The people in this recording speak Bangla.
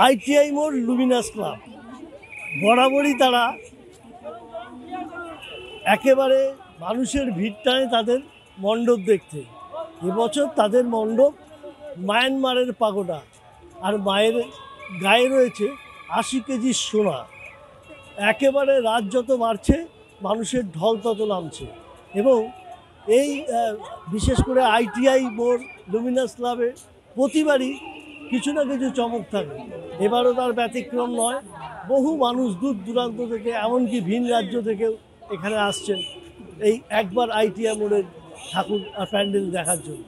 আইটিআই মোড় লুমিনাস ক্লাব বরাবরই তারা একেবারে মানুষের ভিড় টানে তাদের মণ্ডপ দেখতে। এবছর তাদের মণ্ডপ মায়ানমারের পাগোডা, আর মায়ের গায়ে রয়েছে ৮০ কেজি সোনা। একেবারে রাত যত বাড়ছে মানুষের ঢল তত নামছে, এবং এই বিশেষ করে আইটিআই মোড় লুমিনাস ক্লাবে প্রতিবারই কিছু না কিছু চমক থাকে। এবারও তার ব্যতিক্রম নয়। বহু মানুষ দূর দূরান্ত থেকে, এমনকি ভিন রাজ্য থেকেও এখানে আসছেন এই একবার আইটিআই মোড়ের ঠাকুর আর প্যান্ডেল দেখার জন্য।